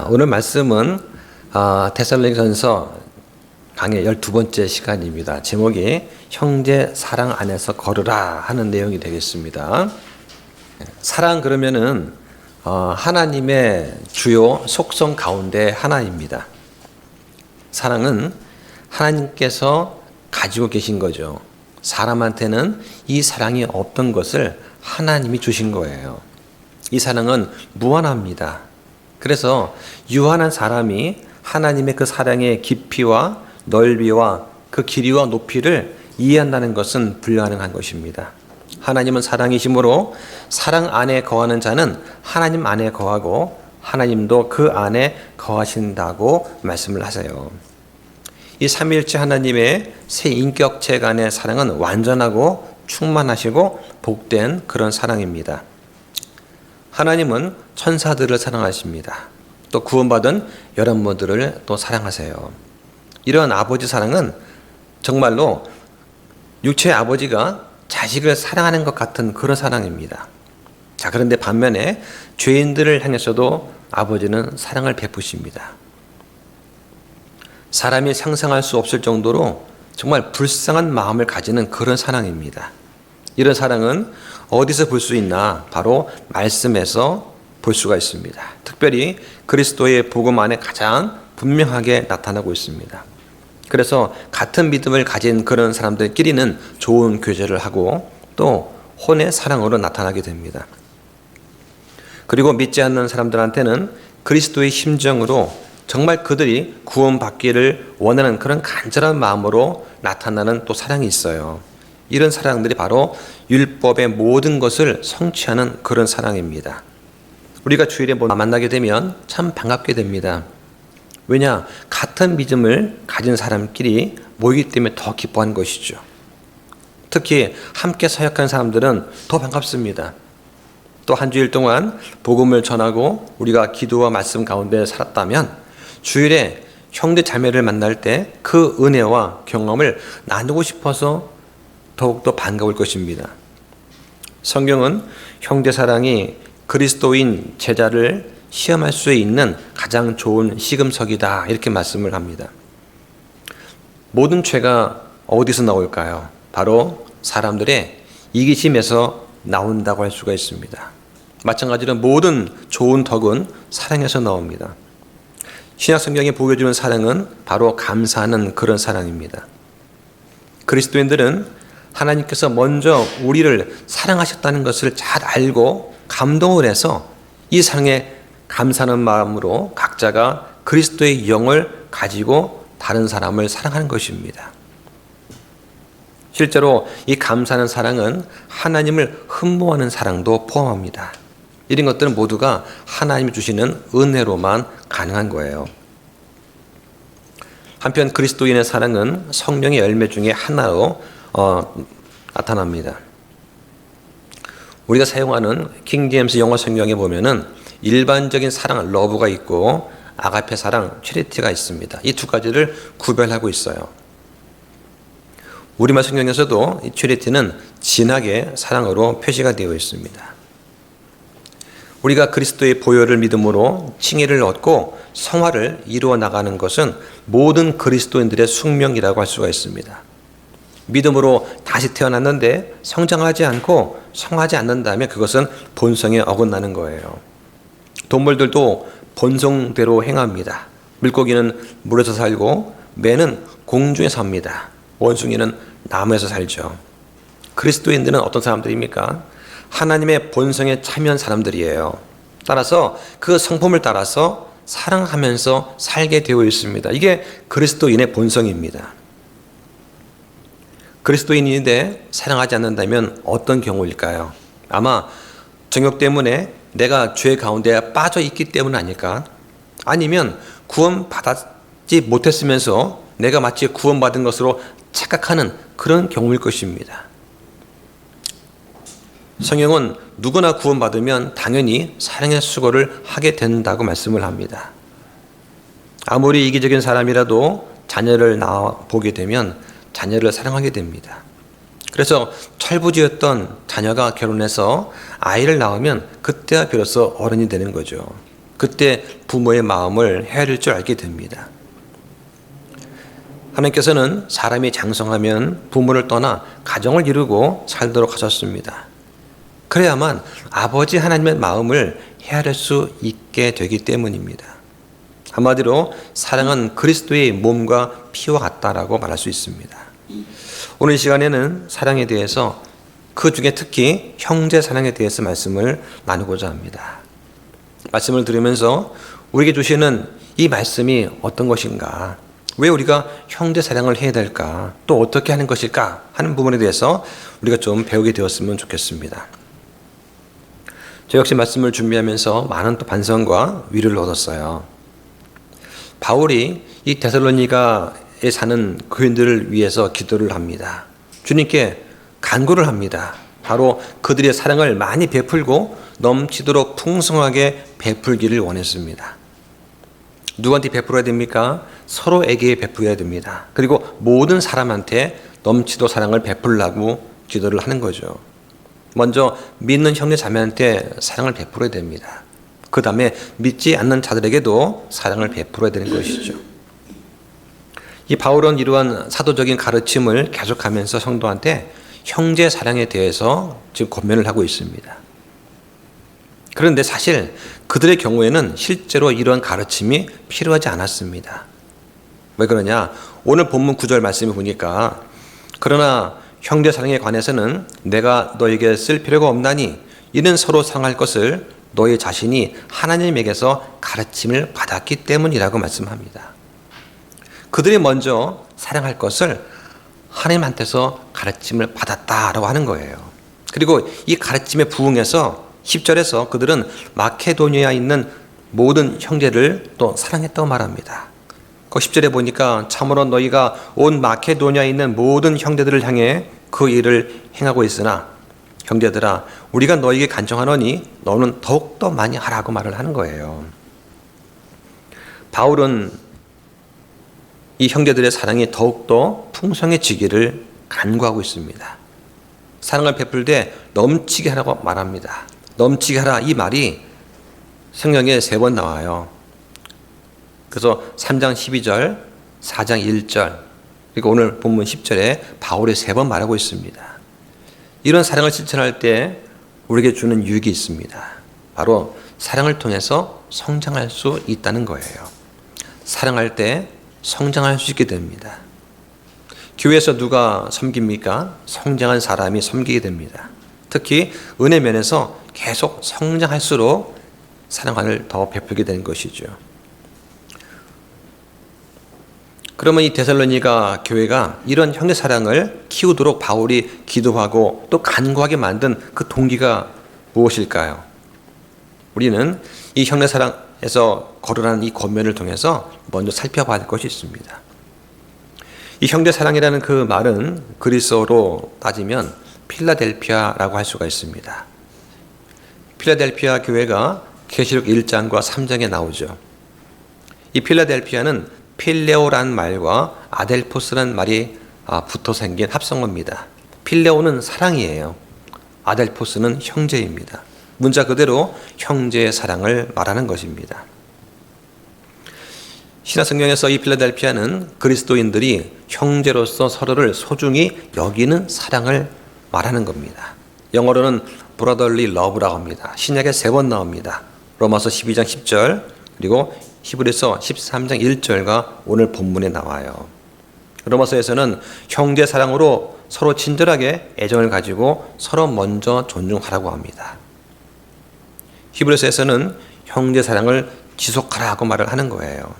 오늘 말씀은 데살로니가전서 강의 12번째 시간입니다. 제목이 형제 사랑 안에서 걸으라 하는 내용이 되겠습니다. 사랑 그러면은 하나님의 주요 속성 가운데 하나입니다. 사랑은 하나님께서 가지고 계신 거죠. 사람한테는 이 사랑이 없던 것을 하나님이 주신 거예요. 이 사랑은 무한합니다. 그래서 유한한 사람이 하나님의 그 사랑의 깊이와 넓이와 그 길이와 높이를 이해한다는 것은 불가능한 것입니다. 하나님은 사랑이시므로 사랑 안에 거하는 자는 하나님 안에 거하고 하나님도 그 안에 거하신다고 말씀을 하세요. 이 삼위일체 하나님의 세 인격체 간의 사랑은 완전하고 충만하시고 복된 그런 사랑입니다. 하나님은 천사들을 사랑하십니다. 또 구원받은 여러분들을 또 사랑하세요. 이런 아버지 사랑은 정말로 육체의 아버지가 자식을 사랑하는 것 같은 그런 사랑입니다. 자, 그런데 반면에 죄인들을 향해서도 아버지는 사랑을 베푸십니다. 사람이 상상할 수 없을 정도로 정말 불쌍한 마음을 가지는 그런 사랑입니다. 이런 사랑은 어디서 볼 수 있나? 바로 말씀에서 볼 수가 있습니다. 특별히 그리스도의 복음 안에 가장 분명하게 나타나고 있습니다. 그래서 같은 믿음을 가진 그런 사람들끼리는 좋은 교제를 하고 또 혼의 사랑으로 나타나게 됩니다. 그리고 믿지 않는 사람들한테는 그리스도의 심정으로 정말 그들이 구원받기를 원하는 그런 간절한 마음으로 나타나는 또 사랑이 있어요. 이런 사랑들이 바로 율법의 모든 것을 성취하는 그런 사랑입니다. 우리가 주일에 만나게 되면 참 반갑게 됩니다. 왜냐? 같은 믿음을 가진 사람끼리 모이기 때문에 더 기뻐하는 것이죠. 특히 함께 사역하는 사람들은 더 반갑습니다. 또 한 주일 동안 복음을 전하고 우리가 기도와 말씀 가운데 살았다면 주일에 형제 자매를 만날 때 그 은혜와 경험을 나누고 싶어서 더욱더 반가울 것입니다. 성경은 형제 사랑이 그리스도인 제자를 시험할 수 있는 가장 좋은 시금석이다 이렇게 말씀을 합니다. 모든 죄가 어디서 나올까요? 바로 사람들의 이기심에서 나온다고 할 수가 있습니다. 마찬가지로 모든 좋은 덕은 사랑에서 나옵니다. 신약 성경이 보여주는 사랑은 바로 감사하는 그런 사랑입니다. 그리스도인들은 하나님께서 먼저 우리를 사랑하셨다는 것을 잘 알고 감동을 해서 이 사랑에 감사하는 마음으로 각자가 그리스도의 영을 가지고 다른 사람을 사랑하는 것입니다. 실제로 이 감사하는 사랑은 하나님을 흠모하는 사랑도 포함합니다. 이런 것들은 모두가 하나님이 주시는 은혜로만 가능한 거예요. 한편 그리스도인의 사랑은 성령의 열매 중에 하나로 나타납니다. 우리가 사용하는 킹제임스 영어 성경에 보면은 일반적인 사랑, 러브가 있고 아가페 사랑, 체리티가 있습니다. 이 두 가지를 구별하고 있어요. 우리말 성경에서도 이 체리티는 진하게 사랑으로 표시가 되어 있습니다. 우리가 그리스도의 보혈을 믿음으로 칭의를 얻고 성화를 이루어 나가는 것은 모든 그리스도인들의 숙명이라고 할 수가 있습니다. 믿음으로 다시 태어났는데 성장하지 않고 성하지 않는다면 그것은 본성에 어긋나는 거예요. 동물들도 본성대로 행합니다. 물고기는 물에서 살고 매는 공중에 삽니다. 원숭이는 나무에서 살죠. 그리스도인들은 어떤 사람들입니까? 하나님의 본성에 참여한 사람들이에요. 따라서 그 성품을 따라서 사랑하면서 살게 되어 있습니다. 이게 그리스도인의 본성입니다. 그리스도인인데 사랑하지 않는다면 어떤 경우일까요? 아마 정욕 때문에 내가 죄 가운데 빠져 있기 때문 아닐까? 아니면 구원받지 못했으면서 내가 마치 구원받은 것으로 착각하는 그런 경우일 것입니다. 성경은 누구나 구원받으면 당연히 사랑의 수고를 하게 된다고 말씀을 합니다. 아무리 이기적인 사람이라도 자녀를 낳아보게 되면 자녀를 사랑하게 됩니다. 그래서 철부지였던 자녀가 결혼해서 아이를 낳으면 그때야 비로소 어른이 되는 거죠. 그때 부모의 마음을 헤아릴 줄 알게 됩니다. 하나님께서는 사람이 장성하면 부모를 떠나 가정을 이루고 살도록 하셨습니다. 그래야만 아버지 하나님의 마음을 헤아릴 수 있게 되기 때문입니다. 한마디로 사랑은 그리스도의 몸과 피와 같다라고 말할 수 있습니다. 오늘 이 시간에는 사랑에 대해서 그 중에 특히 형제 사랑에 대해서 말씀을 나누고자 합니다. 말씀을 들으면서 우리에게 주시는 이 말씀이 어떤 것인가, 왜 우리가 형제 사랑을 해야 될까, 또 어떻게 하는 것일까 하는 부분에 대해서 우리가 좀 배우게 되었으면 좋겠습니다. 저 역시 말씀을 준비하면서 많은 또 반성과 위로를 얻었어요. 바울이 이 데살로니가에 사는 교인들을 위해서 기도를 합니다. 주님께 간구를 합니다. 바로 그들의 사랑을 많이 베풀고 넘치도록 풍성하게 베풀기를 원했습니다. 누구한테 베풀어야 됩니까? 서로에게 베풀어야 됩니다. 그리고 모든 사람한테 넘치도록 사랑을 베풀라고 기도를 하는 거죠. 먼저 믿는 형제 자매한테 사랑을 베풀어야 됩니다. 그 다음에 믿지 않는 자들에게도 사랑을 베풀어야 되는 것이죠. 이 바울은 이러한 사도적인 가르침을 계속하면서 성도한테 형제 사랑에 대해서 지금 권면을 하고 있습니다. 그런데 사실 그들의 경우에는 실제로 이러한 가르침이 필요하지 않았습니다. 왜 그러냐? 오늘 본문 9절 말씀을 보니까 그러나 형제 사랑에 관해서는 내가 너에게 쓸 필요가 없나니 이는 서로 사랑할 것을 너희 자신이 하나님에게서 가르침을 받았기 때문이라고 말씀합니다. 그들이 먼저 사랑할 것을 하나님한테서 가르침을 받았다라고 하는 거예요. 그리고 이 가르침에 부응해서 10절에서 그들은 마케도니아에 있는 모든 형제를 또 사랑했다고 말합니다. 그 10절에 보니까 참으로 너희가 온 마케도니아에 있는 모든 형제들을 향해 그 일을 행하고 있으나 형제들아 우리가 너희에게 간청하노니 너는 더욱더 많이 하라고 말을 하는 거예요. 바울은 이 형제들의 사랑이 더욱더 풍성해지기를 간구하고 있습니다. 사랑을 베풀 때 넘치게 하라고 말합니다. 넘치게 하라, 이 말이 성경에 3번 나와요. 그래서 3장 12절, 4장 1절, 그리고 오늘 본문 10절에 바울이 3번 말하고 있습니다. 이런 사랑을 실천할 때 우리에게 주는 유익이 있습니다. 바로 사랑을 통해서 성장할 수 있다는 거예요. 사랑할 때 성장할 수 있게 됩니다. 교회에서 누가 섬깁니까? 성장한 사람이 섬기게 됩니다. 특히 은혜 면에서 계속 성장할수록 사랑을 더 베풀게 되는 것이죠. 그러면 이 데살로니가 교회가 이런 형제 사랑을 키우도록 바울이 기도하고 또 간구하게 만든 그 동기가 무엇일까요? 우리는 이 형제 사랑에서 거론하는 이 권면을 통해서 먼저 살펴봐야 할 것이 있습니다. 이 형제 사랑이라는 그 말은 그리스어로 따지면 필라델피아라고 할 수가 있습니다. 필라델피아 교회가 계시록 1장과 3장에 나오죠. 이 필라델피아는 필레오란 말과 아델포스란 말이 붙어 생긴 합성어입니다. 필레오는 사랑이에요. 아델포스는 형제입니다. 문자 그대로 형제의 사랑을 말하는 것입니다. 신약성경에서 이 필라델피아는 그리스도인들이 형제로서 서로를 소중히 여기는 사랑을 말하는 겁니다. 영어로는 brotherly love라고 합니다. 신약에 3번 나옵니다. 로마서 12장 10절, 그리고 히브리서 13장 1절과 오늘 본문에 나와요. 로마서에서는 형제 사랑으로 서로 친절하게 애정을 가지고 서로 먼저 존중하라고 합니다. 히브리서에서는 형제 사랑을 지속하라고 말을 하는 거예요.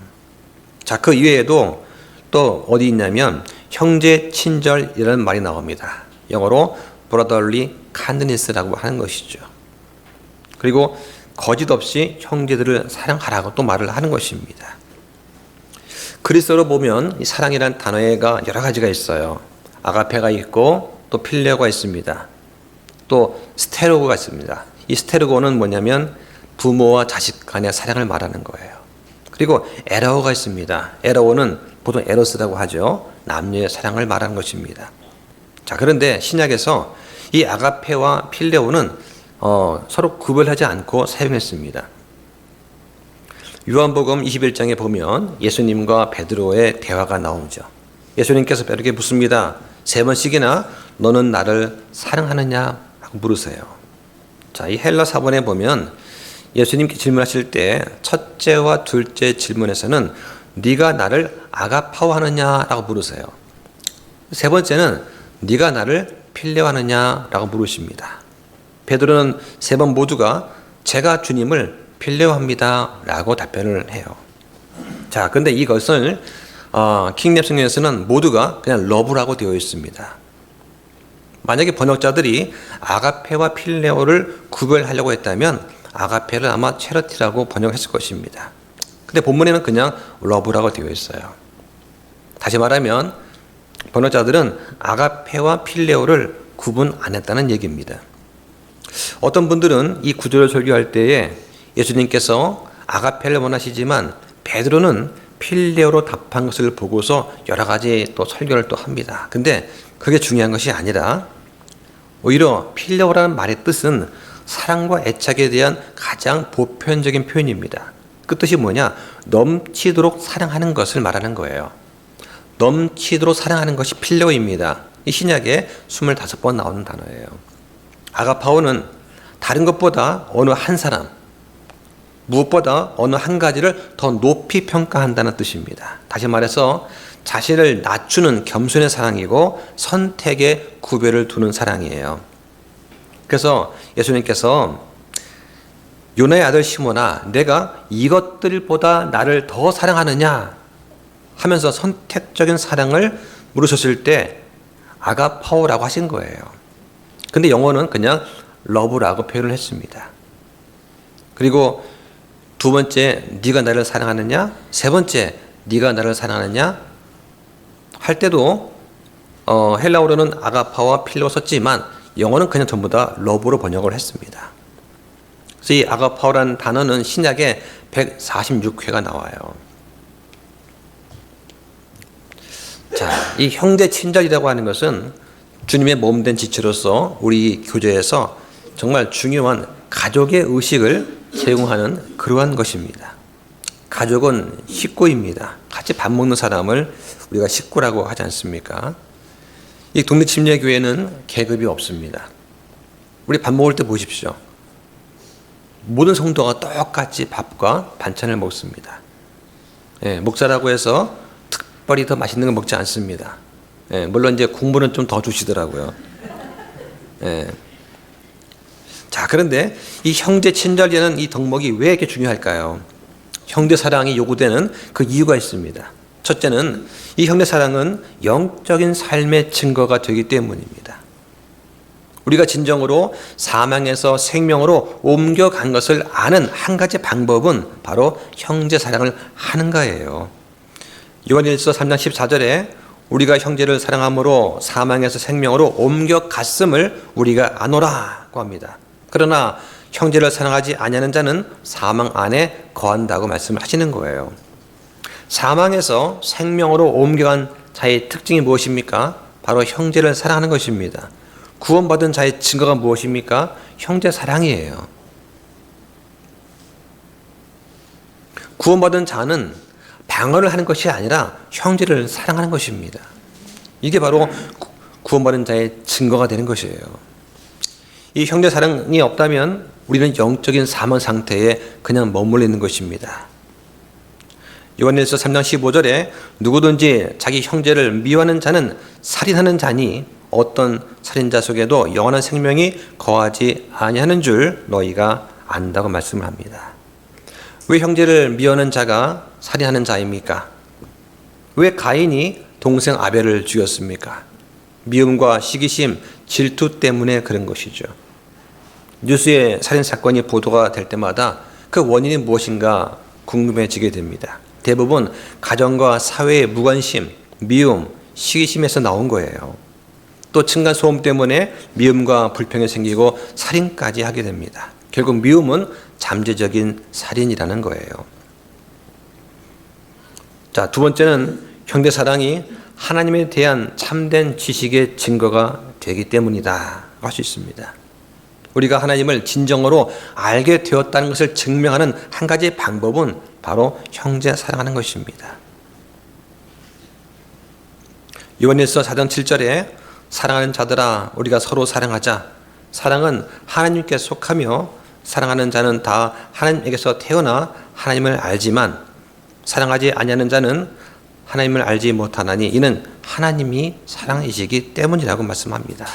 자, 그 이외에도 또 어디 있냐면 형제 친절이라는 말이 나옵니다. 영어로 brotherly kindness라고 하는 것이죠. 그리고 거짓 없이 형제들을 사랑하라고 또 말을 하는 것입니다. 그리스어로 보면 이 사랑이라는 단어가 여러 가지가 있어요. 아가페가 있고 또 필레오가 있습니다. 또 스테르고가 있습니다. 이 스테르고는 뭐냐면 부모와 자식 간의 사랑을 말하는 거예요. 그리고 에러오가 있습니다. 에러오는 보통 에로스라고 하죠. 남녀의 사랑을 말하는 것입니다. 자, 그런데 신약에서 이 아가페와 필레오는 서로 구별하지 않고 사용했습니다. 요한복음 21장에 보면 예수님과 베드로의 대화가 나오죠. 예수님께서 베드로에게 묻습니다. 3번씩이나 너는 나를 사랑하느냐? 하고 물으세요. 자, 이 헬라 사본에 보면 예수님께 질문하실 때 첫째와 둘째 질문에서는 네가 나를 아가파오하느냐라고 물으세요. 3번째는 네가 나를 필레오하느냐라고 물으십니다. 베드로는 3번 모두가 제가 주님을 필레오합니다라고 답변을 해요. 자, 근데 이것을 킹랩 성경에서는 모두가 그냥 러브라고 되어 있습니다. 만약에 번역자들이 아가페와 필레오를 구별하려고 했다면 아가페를 아마 체러티라고 번역했을 것입니다. 근데 본문에는 그냥 러브라고 되어 있어요. 다시 말하면 번역자들은 아가페와 필레오를 구분 안 했다는 얘기입니다. 어떤 분들은 이 구절을 설교할 때에 예수님께서 아가페를 원하시지만 베드로는 필레오로 답한 것을 보고서 여러 가지 또 설교를 또 합니다. 근데 그게 중요한 것이 아니라 오히려 필레오라는 말의 뜻은 사랑과 애착에 대한 가장 보편적인 표현입니다. 그 뜻이 뭐냐? 넘치도록 사랑하는 것을 말하는 거예요. 넘치도록 사랑하는 것이 필레오입니다. 이 신약에 25번 나오는 단어예요. 아가파오는 다른 것보다 어느 한 사람, 무엇보다 어느 한 가지를 더 높이 평가한다는 뜻입니다. 다시 말해서 자신을 낮추는 겸손의 사랑이고 선택의 구별을 두는 사랑이에요. 그래서 예수님께서 요나의 아들 시몬아, 내가 이것들보다 나를 더 사랑하느냐 하면서 선택적인 사랑을 물으셨을 때 아가파오라고 하신 거예요. 근데 영어는 그냥 러브라고 표현을 했습니다. 그리고 2번째, 네가 나를 사랑하느냐? 3번째, 네가 나를 사랑하느냐? 할 때도 헬라어로는 아가파와 필레오 썼지만 영어는 그냥 전부 다 러브로 번역을 했습니다. 그래서 이 아가파오라는 단어는 신약에 146회가 나와요. 자, 이 형제 친절이라고 하는 것은 주님의 몸된 지체로서 우리 교제에서 정말 중요한 가족의 의식을 제공하는 그러한 것입니다. 가족은 식구입니다. 같이 밥 먹는 사람을 우리가 식구라고 하지 않습니까? 이 독립침례교회는 계급이 없습니다. 우리 밥 먹을 때 보십시오. 모든 성도가 똑같이 밥과 반찬을 먹습니다. 목사라고 해서 특별히 더 맛있는 걸 먹지 않습니다. 물론 이제 국물은 좀 더 주시더라고요. 자, 그런데 이 형제 친절이라는 이 덕목이 왜 이렇게 중요할까요? 형제 사랑이 요구되는 그 이유가 있습니다. 첫째는 이 형제 사랑은 영적인 삶의 증거가 되기 때문입니다. 우리가 진정으로 사망에서 생명으로 옮겨간 것을 아는 한 가지 방법은 바로 형제 사랑을 하는 거예요. 요한일서 3장 14절에 우리가 형제를 사랑함으로 사망에서 생명으로 옮겨갔음을 우리가 아노라고 합니다. 그러나 형제를 사랑하지 아니하는 자는 사망 안에 거한다고 말씀을 하시는 거예요. 사망에서 생명으로 옮겨간 자의 특징이 무엇입니까? 바로 형제를 사랑하는 것입니다. 구원받은 자의 증거가 무엇입니까? 형제 사랑이에요. 구원받은 자는 방어를 하는 것이 아니라 형제를 사랑하는 것입니다. 이게 바로 구원받은 자의 증거가 되는 것이에요. 이 형제 사랑이 없다면 우리는 영적인 사망 상태에 그냥 머물러 있는 것입니다. 요한일서 3장 15절에 누구든지 자기 형제를 미워하는 자는 살인하는 자니 어떤 살인자 속에도 영원한 생명이 거하지 아니하는 줄 너희가 안다고 말씀을 합니다. 왜 형제를 미워하는 자가 살인하는 자입니까? 왜 가인이 동생 아벨을 죽였습니까? 미움과 시기심, 질투 때문에 그런 것이죠. 뉴스에 살인사건이 보도가 될 때마다 그 원인이 무엇인가 궁금해지게 됩니다. 대부분 가정과 사회의 무관심, 미움, 시기심에서 나온 거예요. 또 층간소음 때문에 미움과 불평이 생기고 살인까지 하게 됩니다. 결국 미움은 잠재적인 살인이라는 거예요. 자, 2번째는 형제 사랑이 하나님에 대한 참된 지식의 증거가 되기 때문이다 할 수 있습니다. 우리가 하나님을 진정으로 알게 되었다는 것을 증명하는 한 가지 방법은 바로 형제 사랑하는 것입니다. 요한일서 4장 7절에 사랑하는 자들아 우리가 서로 사랑하자. 사랑은 하나님께 속하며 사랑하는 자는 다 하나님에게서 태어나 하나님을 알지만 사랑하지 아니하는 자는 하나님을 알지 못하나니 이는 하나님이 사랑이시기 때문이라고 말씀합니다.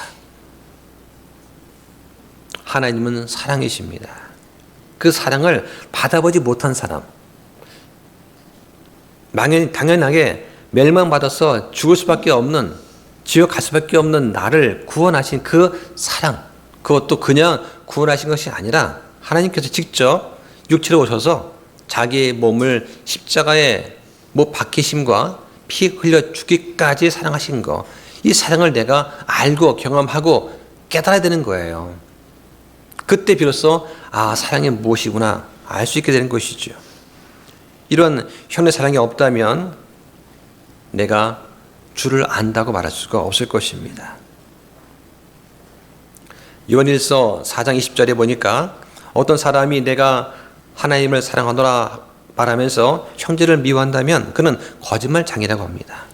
하나님은 사랑이십니다. 그 사랑을 받아보지 못한 사람, 당연하게 멸망받아서 죽을 수밖에 없는, 지옥 갈 수밖에 없는 나를 구원하신 그 사랑, 그것도 그냥 구원하신 것이 아니라 하나님께서 직접 육체로 오셔서 자기의 몸을 십자가에 못 박히심과 피 흘려 죽기까지 사랑하신 거, 이 사랑을 내가 알고 경험하고 깨달아야 되는 거예요. 그때 비로소 사랑이 무엇이구나 알 수 있게 되는 것이죠. 이런 형제 사랑이 없다면 내가 주를 안다고 말할 수가 없을 것입니다. 요한일서 4장 20절에 보니까 어떤 사람이 내가 하나님을 사랑하노라 말하면서 형제를 미워한다면 그는 거짓말장이라고 합니다.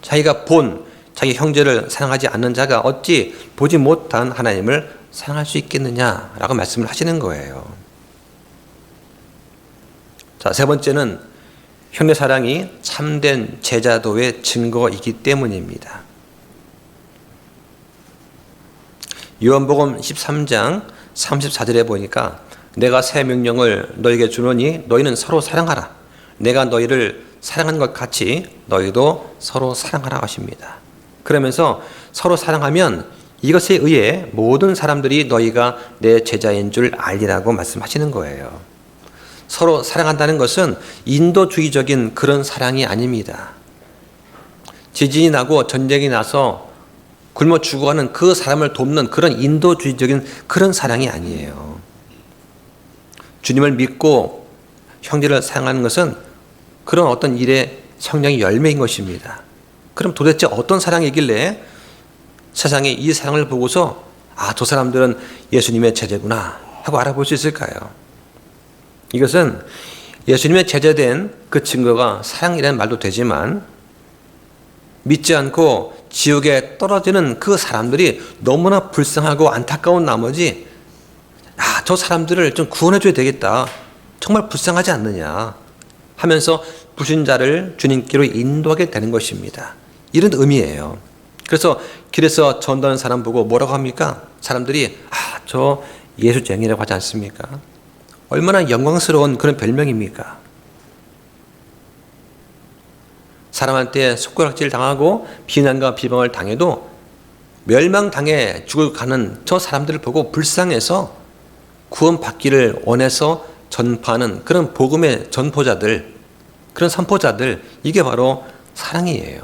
자기가 본 자기 형제를 사랑하지 않는 자가 어찌 보지 못한 하나님을 사랑할 수 있겠느냐라고 말씀을 하시는 거예요. 자, 세 번째는 형제 사랑이 참된 제자도의 증거이기 때문입니다. 요한복음 13장 34절에 보니까 내가 새 명령을 너에게 주노니 너희는 서로 사랑하라. 내가 너희를 사랑한 것 같이 너희도 서로 사랑하라 하십니다. 그러면서 서로 사랑하면 이것에 의해 모든 사람들이 너희가 내 제자인 줄 알리라고 말씀하시는 거예요. 서로 사랑한다는 것은 인도주의적인 그런 사랑이 아닙니다. 지진이 나고 전쟁이 나서 굶어 죽어가는 그 사람을 돕는 그런 인도주의적인 그런 사랑이 아니에요. 주님을 믿고 형제를 사랑하는 것은 그런 어떤 일의 성령의 열매인 것입니다. 그럼 도대체 어떤 사랑이길래 세상에 이 사랑을 보고서 저 사람들은 예수님의 제자구나 하고 알아볼 수 있을까요? 이것은 예수님의 제자된 그 증거가 사랑이라는 말도 되지만 믿지 않고 지옥에 떨어지는 그 사람들이 너무나 불쌍하고 안타까운 나머지 저 사람들을 좀 구원해줘야 되겠다. 정말 불쌍하지 않느냐 하면서 불신자를 주님께로 인도하게 되는 것입니다. 이런 의미예요. 그래서 길에서 전도하는 사람 보고 뭐라고 합니까? 사람들이 저 예수쟁이라고 하지 않습니까? 얼마나 영광스러운 그런 별명입니까? 사람한테 손가락질 당하고 비난과 비방을 당해도 멸망당해 죽을 가는 저 사람들을 보고 불쌍해서 구원받기를 원해서 전파하는 그런 복음의 전포자들, 그런 선포자들, 이게 바로 사랑이에요.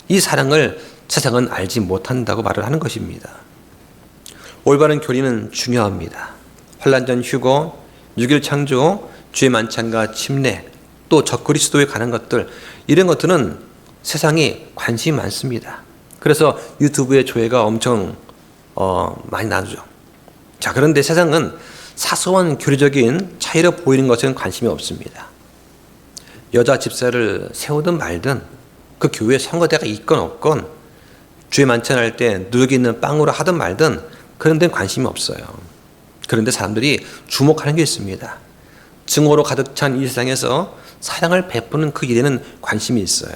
이 사랑을 세상은 알지 못한다고 말을 하는 것입니다. 올바른 교리는 중요합니다. 환난전 휴거, 6일 창조, 주의 만찬과 침례, 또 적그리스도에 관한 것들, 이런 것들은 세상이 관심이 많습니다. 그래서 유튜브에 조회가 엄청 많이 나오죠. 자, 그런데 세상은 사소한 교리적인 차이로 보이는 것에는 관심이 없습니다. 여자 집사를 세우든 말든 그 교회에 선거대가 있건 없건 주의 만찬할 때 누룩이 있는 빵으로 하든 말든 그런 데는 관심이 없어요. 그런데 사람들이 주목하는 게 있습니다. 증오로 가득 찬 이 세상에서 사랑을 베푸는 그 일에는 관심이 있어요.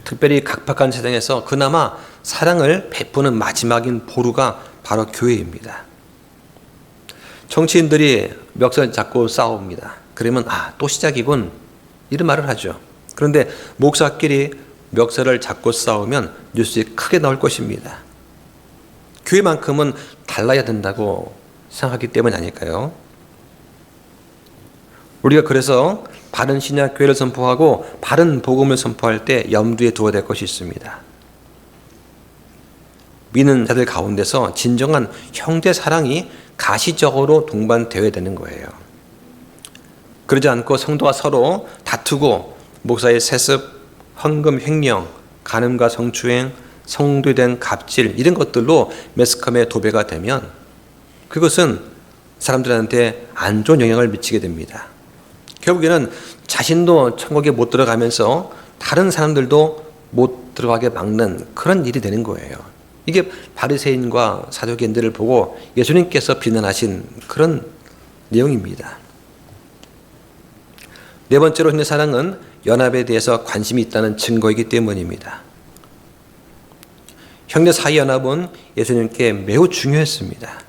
특별히 각박한 세상에서 그나마 사랑을 베푸는 마지막인 보루가 바로 교회입니다. 정치인들이 멱살 잡고 싸웁니다. 그러면 또 시작이군 이런 말을 하죠. 그런데 목사끼리 멱살을 잡고 싸우면 뉴스에 크게 나올 것입니다. 교회만큼은 달라야 된다고 생각하기 때문이 아닐까요? 우리가 그래서 바른 신약 교회를 선포하고 바른 복음을 선포할 때 염두에 두어야 될 것이 있습니다. 믿는 자들 가운데서 진정한 형제 사랑이 가시적으로 동반되어야 되는 거예요. 그러지 않고 성도가 서로 다투고 목사의 세습, 헌금 횡령, 간음과 성추행, 성도에 대한 갑질 이런 것들로 매스컴에 도배가 되면 그것은 사람들한테 안 좋은 영향을 미치게 됩니다. 결국에는 자신도 천국에 못 들어가면서 다른 사람들도 못 들어가게 막는 그런 일이 되는 거예요. 이게 바리새인과 사두개인들을 보고 예수님께서 비난하신 그런 내용입니다. 네 번째로 형제 사랑은 연합에 대해서 관심이 있다는 증거이기 때문입니다. 형제 사이 연합은 예수님께 매우 중요했습니다.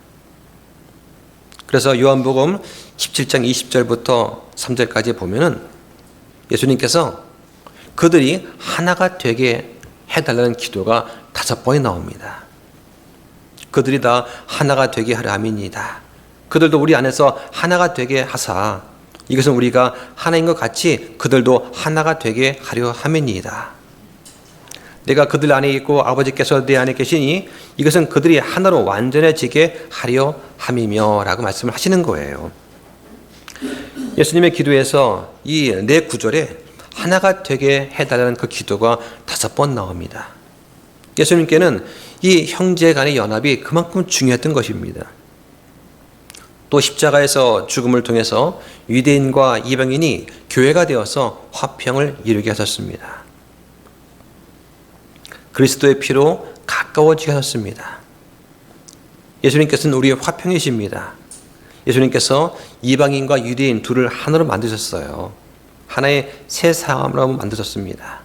그래서 요한복음 17장 20절부터 3절까지 보면은 예수님께서 그들이 하나가 되게 해달라는 기도가 5번이 나옵니다. 그들이 다 하나가 되게 하려 함이니이다. 그들도 우리 안에서 하나가 되게 하사 이것은 우리가 하나인 것 같이 그들도 하나가 되게 하려 함이니이다. 내가 그들 안에 있고 아버지께서 내 안에 계시니 이것은 그들이 하나로 완전해지게 하려 함이며 라고 말씀을 하시는 거예요. 예수님의 기도에서 이 네 구절에 하나가 되게 해달라는 그 기도가 5번 나옵니다. 예수님께는 이 형제 간의 연합이 그만큼 중요했던 것입니다. 또 십자가에서 죽음을 통해서 유대인과 이방인이 교회가 되어서 화평을 이루게 하셨습니다. 그리스도의 피로 가까워지게 하셨습니다. 예수님께서는 우리의 화평이십니다. 예수님께서 이방인과 유대인 둘을 하나로 만드셨어요. 하나의 새 사람으로 만드셨습니다.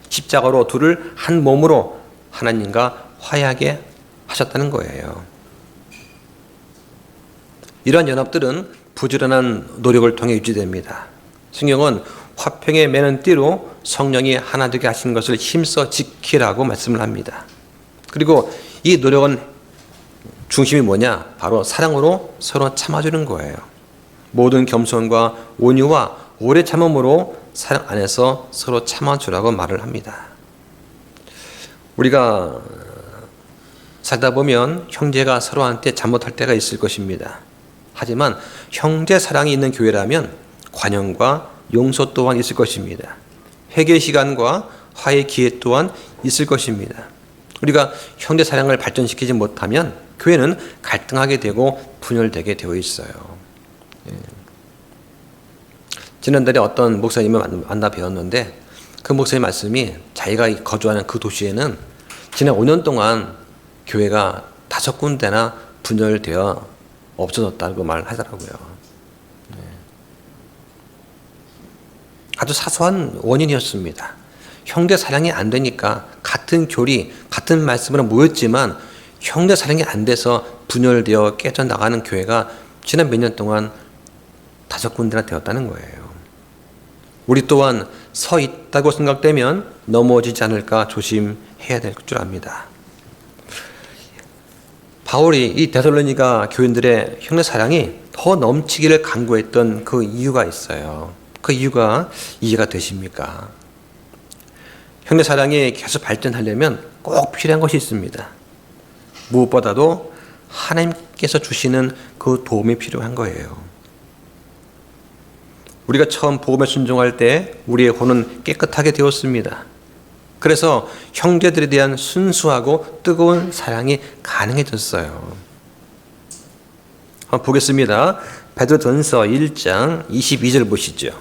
십자가로 둘을 한 몸으로 하나님과 화해하게 하셨다는 거예요. 이러한 연합들은 부지런한 노력을 통해 유지됩니다. 성경은 화평에 매는 띠로 성령이 하나 되게 하신 것을 힘써 지키라고 말씀을 합니다. 그리고 이 노력은 중심이 뭐냐? 바로 사랑으로 서로 참아주는 거예요. 모든 겸손과 온유와 오래 참음으로 사랑 안에서 서로 참아주라고 말을 합니다. 우리가 살다 보면 형제가 서로한테 잘못할 때가 있을 것입니다. 하지만 형제 사랑이 있는 교회라면 관용과 용서 또한 있을 것입니다. 회개 시간과 화해 기회 또한 있을 것입니다. 우리가 형제 사랑을 발전시키지 못하면 교회는 갈등하게 되고 분열되게 되어 있어요. 지난달에 어떤 목사님을 만나 뵈었는데 그 목사님 말씀이 자기가 거주하는 그 도시에는 지난 5년 동안 교회가 5군데나 분열되어 없어졌다고 말하더라고요. 아주 사소한 원인이었습니다. 형제 사랑이 안 되니까 같은 교리, 같은 말씀으로 모였지만 형제 사랑이 안 돼서 분열되어 깨져나가는 교회가 지난 몇 년 동안 5군데나 되었다는 거예요. 우리 또한 서 있다고 생각되면 넘어지지 않을까 조심해야 될 줄 압니다. 바울이 이 데살로니가 교인들의 형제 사랑이 더 넘치기를 간구했던 그 이유가 있어요. 그 이유가 이해가 되십니까? 형제 사랑이 계속 발전하려면 꼭 필요한 것이 있습니다. 무엇보다도 하나님께서 주시는 그 도움이 필요한 거예요. 우리가 처음 복음에 순종할 때 우리의 혼은 깨끗하게 되었습니다. 그래서 형제들에 대한 순수하고 뜨거운 사랑이 가능해졌어요. 한번 보겠습니다. 베드로전서 1장 22절 보시죠.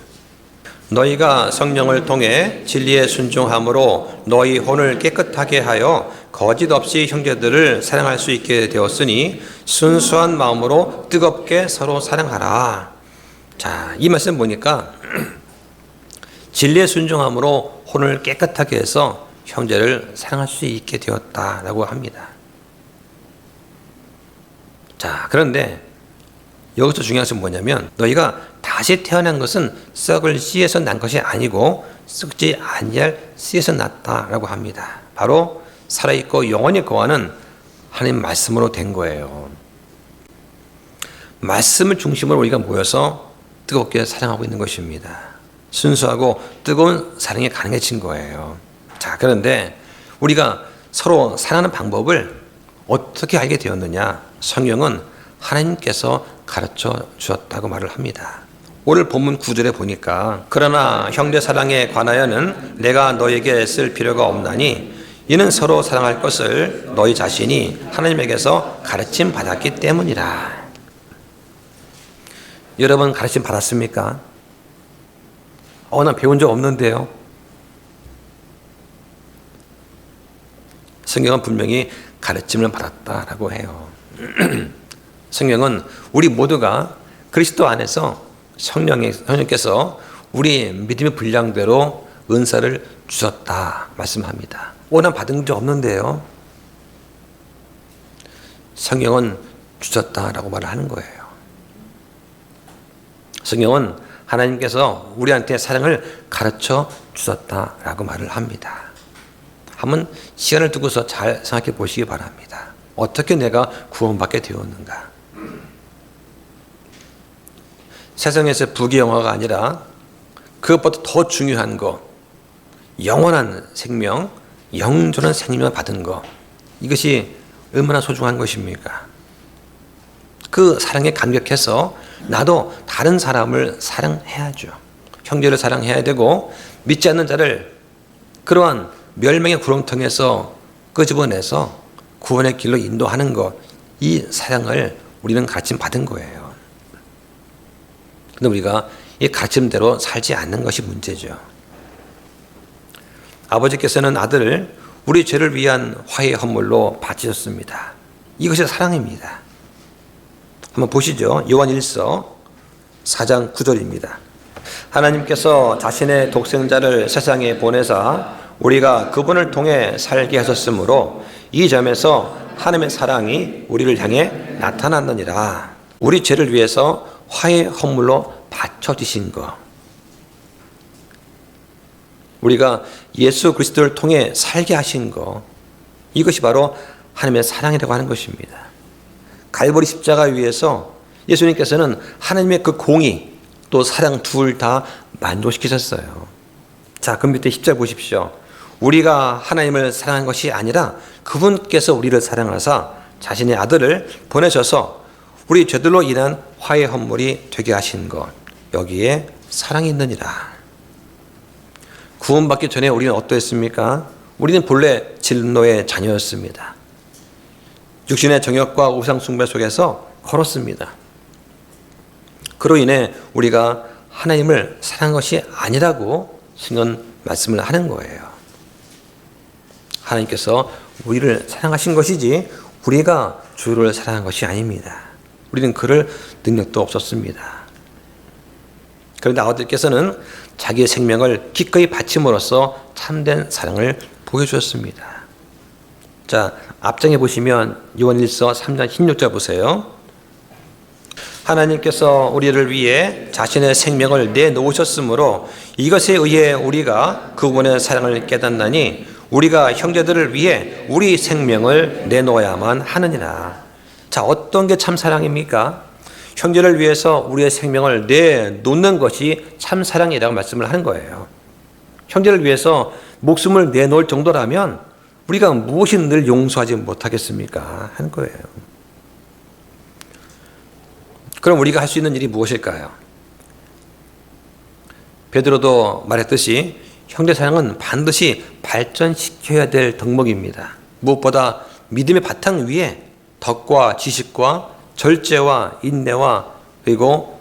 너희가 성령을 통해 진리에 순종함으로 너희 혼을 깨끗하게 하여 거짓 없이 형제들을 사랑할 수 있게 되었으니 순수한 마음으로 뜨겁게 서로 사랑하라. 자, 이 말씀 보니까 진리에 순종함으로 혼을 깨끗하게 해서 형제를 사랑할 수 있게 되었다라고 합니다. 자, 그런데 여기서 중요한 것은 뭐냐면 너희가 다시 태어난 것은 썩을 씨에서 난 것이 아니고 썩지 아니할 씨에서 났다라고 합니다. 바로 살아있고 영원히 거하는 하나님 말씀으로 된 거예요. 말씀을 중심으로 우리가 모여서 뜨겁게 사랑하고 있는 것입니다. 순수하고 뜨거운 사랑이 가능해진 거예요. 자, 그런데 우리가 서로 사랑하는 방법을 어떻게 알게 되었느냐? 성경은 하나님께서 가르쳐 주었다고 말을 합니다. 오늘 본문 9절에 보니까 그러나 형제 사랑에 관하여는 내가 너에게 쓸 필요가 없나니 이는 서로 사랑할 것을 너희 자신이 하나님에게서 가르침 받았기 때문이라. 여러분 가르침 받았습니까? 난 배운 적 없는데요. 성경은 분명히 가르침을 받았다라고 해요. 성경은 우리 모두가 그리스도 안에서 성령께서 우리 믿음의 분량대로 은사를 주셨다 말씀합니다. 난 받은 적 없는데요. 성경은 주셨다라고 말을 하는 거예요. 성경은 하나님께서 우리한테 사랑을 가르쳐 주셨다라고 말을 합니다. 한번 시간을 두고서 잘 생각해 보시기 바랍니다. 어떻게 내가 구원받게 되었는가? 세상에서 부귀영화가 아니라 그것보다 더 중요한 거, 영원한 생명, 영존한 생명을 받은 거, 이것이 얼마나 소중한 것입니까? 그 사랑에 감격해서 나도 다른 사람을 사랑해야죠. 형제를 사랑해야 되고, 믿지 않는 자를 그러한 멸망의 구렁텅이에서 끄집어내서 구원의 길로 인도하는 것, 이 사랑을 우리는 가르침 받은 거예요. 근데 우리가 이 가르침대로 살지 않는 것이 문제죠. 아버지께서는 아들을 우리 죄를 위한 화해 헌물로 바치셨습니다. 이것이 사랑입니다. 한번 보시죠. 요한 1서 4장 9절입니다. 하나님께서 자신의 독생자를 세상에 보내사 우리가 그분을 통해 살게 하셨으므로 이 점에서 하나님의 사랑이 우리를 향해 나타났느니라. 우리 죄를 위해서 화해 헌물로 바쳐지신 것, 우리가 예수 그리스도를 통해 살게 하신 것, 이것이 바로 하나님의 사랑이라고 하는 것입니다. 갈보리 십자가 위에서 예수님께서는 하나님의 그 공의 또 사랑 둘 다 만족시키셨어요. 자, 그 밑에 10절 보십시오. 우리가 하나님을 사랑한 것이 아니라 그분께서 우리를 사랑하사 자신의 아들을 보내셔서 우리 죄들로 인한 화해 헌물이 되게 하신 것, 여기에 사랑이 있느니라. 구원받기 전에 우리는 어떠했습니까? 우리는 본래 진노의 자녀였습니다. 육신의 정욕과 우상 숭배 속에서 걸었습니다. 그로 인해 우리가 하나님을 사랑한 것이 아니라고 성경은 말씀을 하는 거예요. 하나님께서 우리를 사랑하신 것이지 우리가 주를 사랑한 것이 아닙니다. 우리는 그럴 능력도 없었습니다. 그런데 아버지께서는 자기의 생명을 기꺼이 바침으로써 참된 사랑을 보여주었습니다. 자, 앞장에 보시면 요한 1서 3장 16절 보세요. 하나님께서 우리를 위해 자신의 생명을 내놓으셨으므로 이것에 의해 우리가 그분의 사랑을 깨닫나니 우리가 형제들을 위해 우리 생명을 내놓아야만 하느니라. 자, 어떤 게 참 사랑입니까? 형제를 위해서 우리의 생명을 내놓는 것이 참 사랑이라고 말씀을 하는 거예요. 형제를 위해서 목숨을 내놓을 정도라면 우리가 무엇이 늘 용서하지 못하겠습니까? 하는 거예요. 그럼 우리가 할 수 있는 일이 무엇일까요? 베드로도 말했듯이 형제 사랑은 반드시 발전시켜야 될 덕목입니다. 무엇보다 믿음의 바탕 위에 덕과 지식과 절제와 인내와 그리고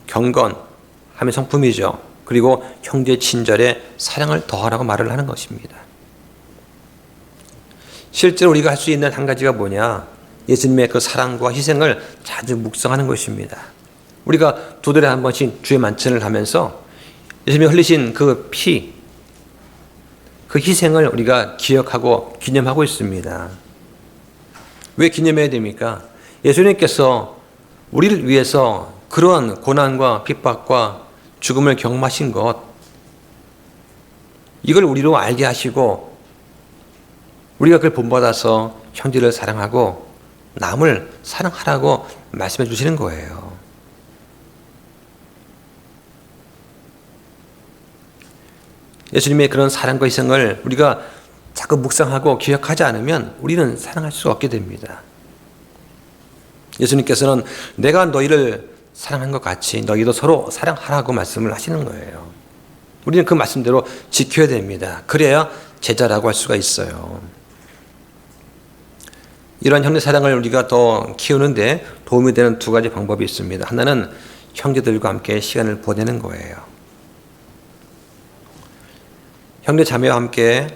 경건함의 성품이죠. 그리고 형제 친절에 사랑을 더하라고 말을 하는 것입니다. 실제로 우리가 할 수 있는 한 가지가 뭐냐? 예수님의 그 사랑과 희생을 자주 묵상하는 것입니다. 우리가 두 달에 한 번씩 주의 만찬을 하면서 예수님이 흘리신 그 피, 그 희생을 우리가 기억하고 기념하고 있습니다. 왜 기념해야 됩니까? 예수님께서 우리를 위해서 그러한 고난과 핍박과 죽음을 경험하신 것, 이걸 우리로 알게 하시고 우리가 그걸 본받아서 형제를 사랑하고 남을 사랑하라고 말씀해 주시는 거예요. 예수님의 그런 사랑과 희생을 우리가 자꾸 묵상하고 기억하지 않으면 우리는 사랑할 수 없게 됩니다. 예수님께서는 내가 너희를 사랑한 것 같이 너희도 서로 사랑하라고 말씀을 하시는 거예요. 우리는 그 말씀대로 지켜야 됩니다. 그래야 제자라고 할 수가 있어요. 이런 형제 사랑을 우리가 더 키우는데 도움이 되는 두 가지 방법이 있습니다. 하나는 형제들과 함께 시간을 보내는 거예요. 형제 자매와 함께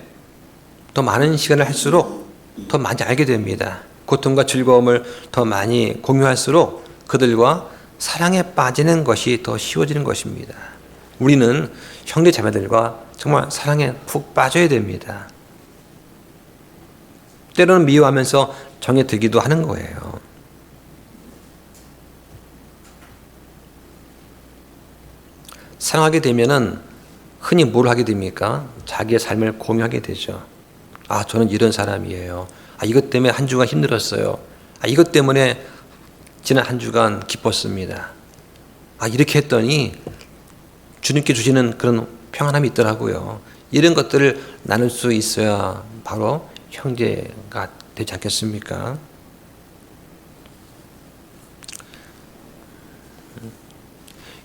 더 많은 시간을 할수록 더 많이 알게 됩니다. 고통과 즐거움을 더 많이 공유할수록 그들과 사랑에 빠지는 것이 더 쉬워지는 것입니다. 우리는 형제 자매들과 정말 사랑에 푹 빠져야 됩니다. 때로는 미워하면서 정에 들기도 하는 거예요. 사랑하게 되면은 흔히 뭘 하게 됩니까? 자기의 삶을 공유하게 되죠. 아, 저는 이런 사람이에요. 아, 이것 때문에 한 주간 힘들었어요. 아, 이것 때문에 지난 한 주간 기뻤습니다. 아, 이렇게 했더니 주님께 주시는 그런 평안함이 있더라고요. 이런 것들을 나눌 수 있어야 바로 형제가 되지 않겠습니까?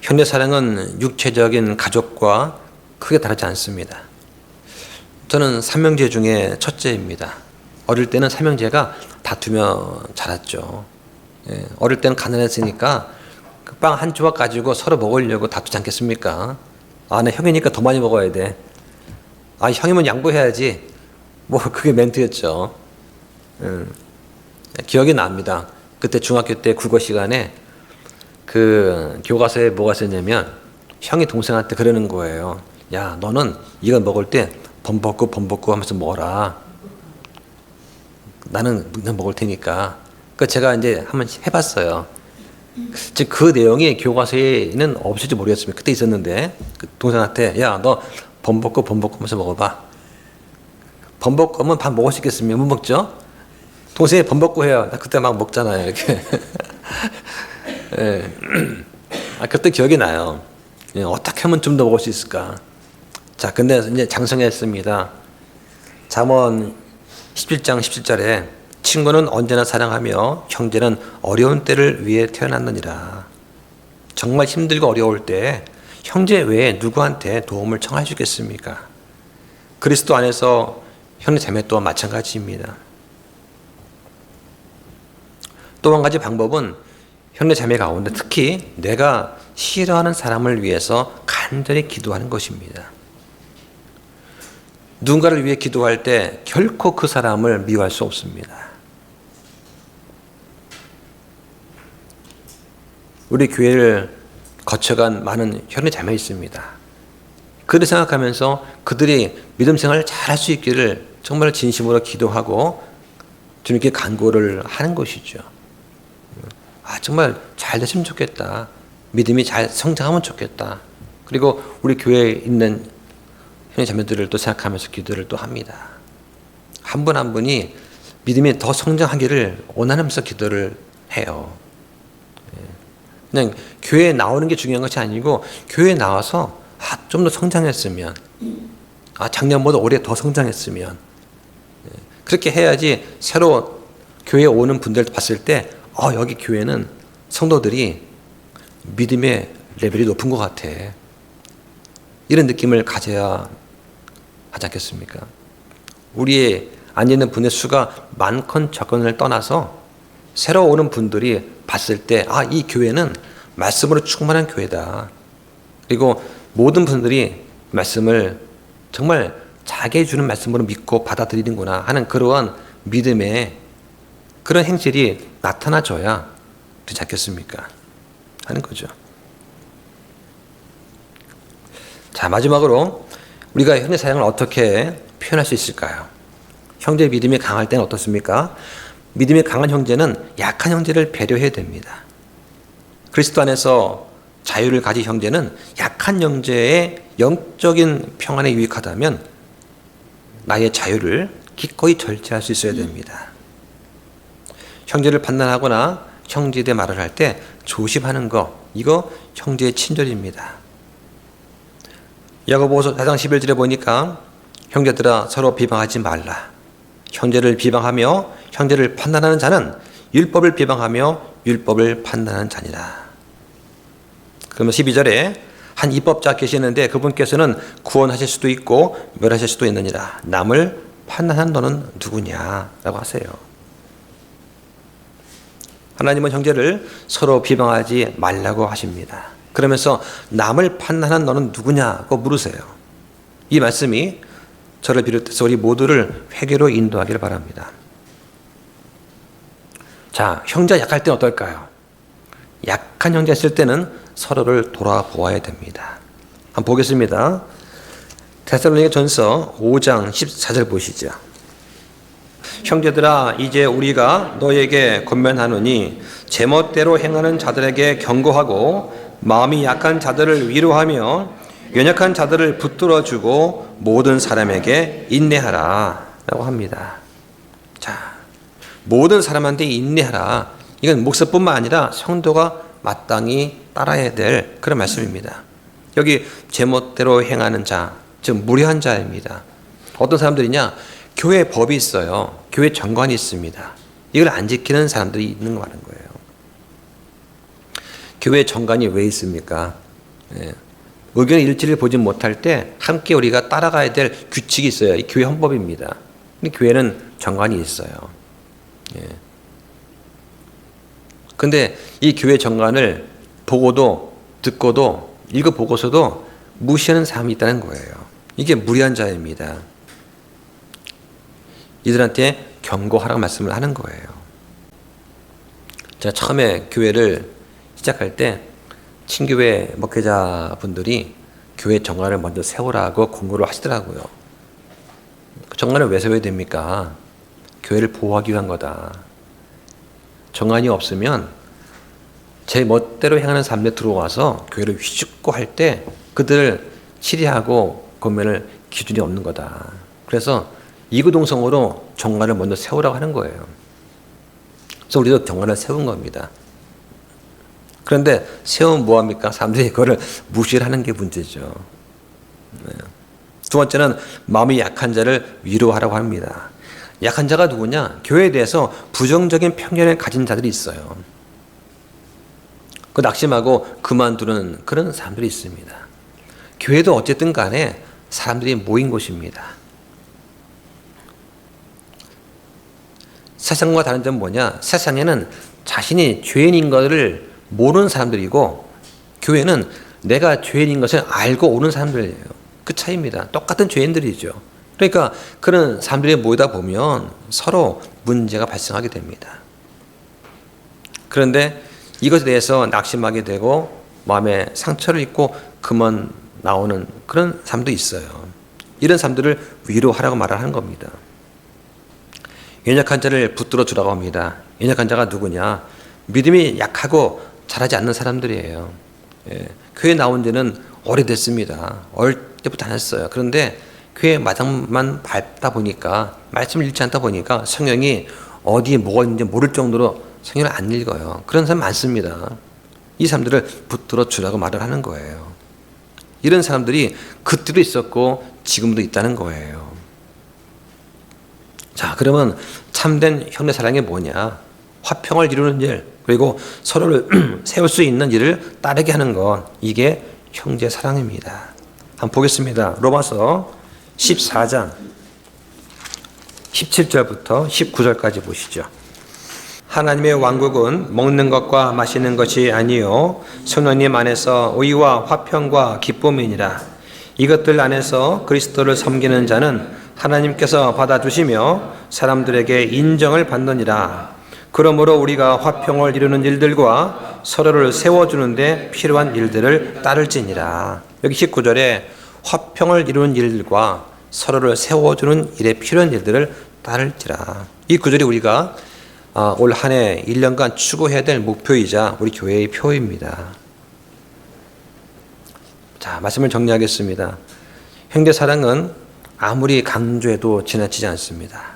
형제 사랑은 육체적인 가족과 크게 다르지 않습니다. 저는 삼형제 중에 첫째입니다. 어릴 때는 삼형제가 다투며 자랐죠. 어릴 때는 가난했으니까 그 빵 한 조각 가지고 서로 먹으려고 다투지 않겠습니까? 아, 내 형이니까 더 많이 먹어야 돼. 아, 형이면 양보해야지. 뭐 그게 멘트였죠. 기억이 납니다. 그때 중학교 때 국어 시간에 그 교과서에 뭐가 썼냐면 형이 동생한테 그러는 거예요. 야, 너는 이거 먹을 때 범벅고 하면서 먹어라. 나는 먹을 테니까. 그 제가 이제 한번 해봤어요. 즉 그 내용이 교과서에는 없을지 모르겠습니다. 그때 있었는데 그 동생한테 야, 너 범벅고 하면서 먹어봐. 범벅고면 밥 먹을 수 있겠습니까? 못 먹죠? 동생이 범벅고 해요. 그때 막 먹잖아요. 이렇게. 예. 아, 그때 기억이 나요. 예, 어떻게 하면 좀 더 먹을 수 있을까? 자, 근데 이제 장성했습니다. 잠언 17장 17절에 친구는 언제나 사랑하며 형제는 어려운 때를 위해 태어났느니라. 정말 힘들고 어려울 때 형제 외에 누구한테 도움을 청할 수 있겠습니까? 그리스도 안에서 형제 자매 또한 마찬가지입니다. 또 한 가지 방법은 형제 자매 가운데 특히 내가 싫어하는 사람을 위해서 간절히 기도하는 것입니다. 누군가를 위해 기도할 때 결코 그 사람을 미워할 수 없습니다. 우리 교회를 거쳐간 많은 형제 자매 있습니다. 그들 생각하면서 그들이 믿음 생활을 잘할 수 있기를 정말 진심으로 기도하고 주님께 간구를 하는 것이죠. 아, 정말 잘 됐으면 좋겠다. 믿음이 잘 성장하면 좋겠다. 그리고 우리 교회에 있는 형제 자매들을 또 생각하면서 기도를 또 합니다. 한 분 한 분이 믿음이 더 성장하기를 원하면서 기도를 해요. 그냥 교회에 나오는 게 중요한 것이 아니고 교회에 나와서 좀 더 성장했으면, 작년보다 올해 더 성장했으면, 그렇게 해야지 새로 교회에 오는 분들 봤을 때 여기 교회는 성도들이 믿음의 레벨이 높은 것 같아. 이런 느낌을 가져야 하지 않겠습니까? 우리의 앉아있는 분의 수가 많건 적건을 떠나서 새로 오는 분들이 봤을 때 이 교회는 말씀으로 충만한 교회다. 그리고 모든 분들이 말씀을 정말 자기에 주는 말씀으로 믿고 받아들이는구나 하는 그러한 믿음의 그런 행실이 나타나줘야 되지 않겠습니까? 하는 거죠. 자, 마지막으로 우리가 형제 사랑을 어떻게 표현할 수 있을까요? 형제 믿음이 강할 때는 어떻습니까? 믿음이 강한 형제는 약한 형제를 배려해야 됩니다. 그리스도 안에서 자유를 가진 형제는 약한 형제의 영적인 평안에 유익하다면 나의 자유를 기꺼이 절제할 수 있어야 됩니다. 형제를 판단하거나 형제에 대해 말을 할 때 조심하는 거, 이거 형제의 친절입니다. 야고보서 4장 11절에 보니까 형제들아 서로 비방하지 말라. 형제를 비방하며 형제를 판단하는 자는 율법을 비방하며 율법을 판단하는 자니라. 그러면 12절에 한 입법자 계시는데 그분께서는 구원하실 수도 있고 멸하실 수도 있느니라. 남을 판단한 너는 누구냐라고 하세요. 하나님은 형제를 서로 비방하지 말라고 하십니다. 그러면서 남을 판단한 너는 누구냐고 물으세요. 이 말씀이 저를 비롯해서 우리 모두를 회개로 인도하기를 바랍니다. 자, 형제가 약할 때는 어떨까요? 약한 형제가 있을 때는 서로를 돌아보아야 됩니다. 한번 보겠습니다. 데살로니가전서 5장 14절 보시죠. 형제들아, 이제 우리가 너에게 권면하노니 제멋대로 행하는 자들에게 경고하고 마음이 약한 자들을 위로하며 연약한 자들을 붙들어주고 모든 사람에게 인내하라 라고 합니다. 자, 모든 사람한테 인내하라. 이건 목사뿐만 아니라 성도가 마땅히 따라야 될 그런 말씀입니다. 여기 제멋대로 행하는 자, 즉 무례한 자입니다. 어떤 사람들이냐? 교회 법이 있어요. 교회 정관이 있습니다. 이걸 안 지키는 사람들이 있는 거 말하는 거예요. 교회 정관이 왜 있습니까? 의견 일치를 보지 못할 때 함께 우리가 따라가야 될 규칙이 있어요. 이 교회 헌법입니다. 근데 교회는 정관이 있어요. 근데 이 교회 정관을 보고도 듣고도 읽어보고서도 무시하는 사람이 있다는 거예요. 이게 무리한 자입니다. 이들한테 경고하라고 말씀을 하는 거예요. 제가 처음에 교회를 시작할 때 친교회 목회자분들이 교회 정관을 먼저 세우라고 공고를 하시더라고요. 그 정관을 왜 세워야 됩니까? 교회를 보호하기 위한 거다. 정관이 없으면 제 멋대로 행하는 사람들이 들어와서 교회를 휘젓고 할 때 그들을 치리하고 권면을 기준이 없는 거다. 그래서 이구동성으로 정관을 먼저 세우라고 하는 거예요. 그래서 우리도 정관을 세운 겁니다. 그런데 세우면 뭐합니까? 사람들이 그거를 무시를 하는 게 문제죠. 두 번째는 마음이 약한 자를 위로하라고 합니다. 약한 자가 누구냐? 교회에 대해서 부정적인 편견을 가진 자들이 있어요. 그 낙심하고 그만두는 그런 사람들이 있습니다. 교회도 어쨌든 간에 사람들이 모인 곳입니다. 세상과 다른 점은 뭐냐? 세상에는 자신이 죄인인 것을 모르는 사람들이고 교회는 내가 죄인인 것을 알고 오는 사람들이에요. 그 차이입니다. 똑같은 죄인들이죠. 그러니까 그런 사람들이 모이다 보면 서로 문제가 발생하게 됩니다. 그런데 이것에 대해서 낙심하게 되고 마음에 상처를 입고 그만 나오는 그런 사람도 있어요. 이런 사람들을 위로하라고 말하는 겁니다. 연약한 자를 붙들어 주라고 합니다. 연약한 자가 누구냐? 믿음이 약하고 잘하지 않는 사람들이에요. 교회 나온 지는 오래됐습니다. 어릴 때부터 안 했어요. 그런데 교회 마당만 밟다 보니까 말씀을 읽지 않다 보니까 성경이 어디에 뭐가 있는지 모를 정도로 성경을 안 읽어요. 그런 사람 많습니다. 이 사람들을 붙들어 주라고 말을 하는 거예요. 이런 사람들이 그때도 있었고 지금도 있다는 거예요. 자, 그러면 참된 형제 사랑이 뭐냐? 화평을 이루는 일, 그리고 서로를 세울 수 있는 일을 따르게 하는 것, 이게 형제 사랑입니다. 한번 보겠습니다. 로마서 14장 17절부터 19절까지 보시죠. 하나님의 왕국은 먹는 것과 마시는 것이 아니요 성령님 안에서 의와 화평과 기쁨이니라. 이것들 안에서 그리스도를 섬기는 자는 하나님께서 받아주시며 사람들에게 인정을 받느니라. 그러므로 우리가 화평을 이루는 일들과 서로를 세워주는 데 필요한 일들을 따를지니라. 여기 19절에 화평을 이루는 일들과 서로를 세워주는 일에 필요한 일들을 따를지라. 이 구절이 우리가 올 한 해 1년간 추구해야 될 목표이자 우리 교회의 표입니다. 자, 말씀을 정리하겠습니다. 형제 사랑은 아무리 강조해도 지나치지 않습니다.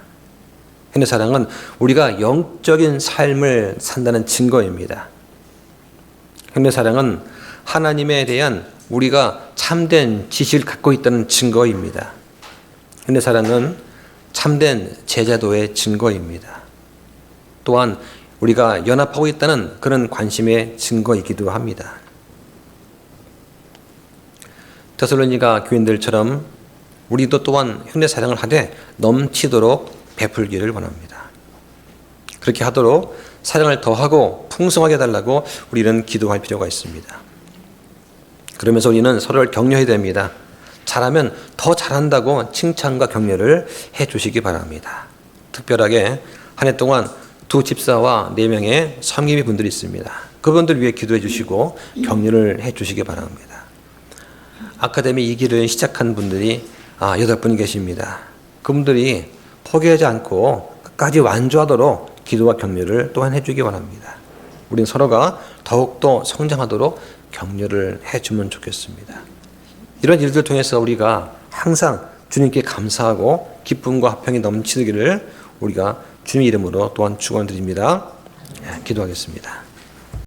형제 사랑은 우리가 영적인 삶을 산다는 증거입니다. 형제 사랑은 하나님에 대한 우리가 참된 지식을 갖고 있다는 증거입니다. 형제 사랑은 참된 제자도의 증거입니다. 또한 우리가 연합하고 있다는 그런 관심의 증거이기도 합니다. 데살로니가 교인들처럼 우리도 또한 형제 사랑을 하되 넘치도록 베풀기를 원합니다. 그렇게 하도록 사랑을 더하고 풍성하게 해달라고 우리는 기도할 필요가 있습니다. 그러면서 우리는 서로를 격려해야 됩니다. 잘하면 더 잘한다고 칭찬과 격려를 해주시기 바랍니다. 특별하게 한 해 동안 2 집사와 4명의 섬김이 분들이 있습니다. 그분들 위해 기도해 주시고 격려를 해 주시기 바랍니다. 아카데미 2기를 시작한 분들이 8분 계십니다. 그분들이 포기하지 않고 끝까지 완주하도록 기도와 격려를 또한 해주기 바랍니다. 우리는 서로가 더욱더 성장하도록 격려를 해주면 좋겠습니다. 이런 일들을 통해서 우리가 항상 주님께 감사하고 기쁨과 화평이 넘치기를 우리가 주님의 이름으로 또한 축원드립니다. 기도하겠습니다.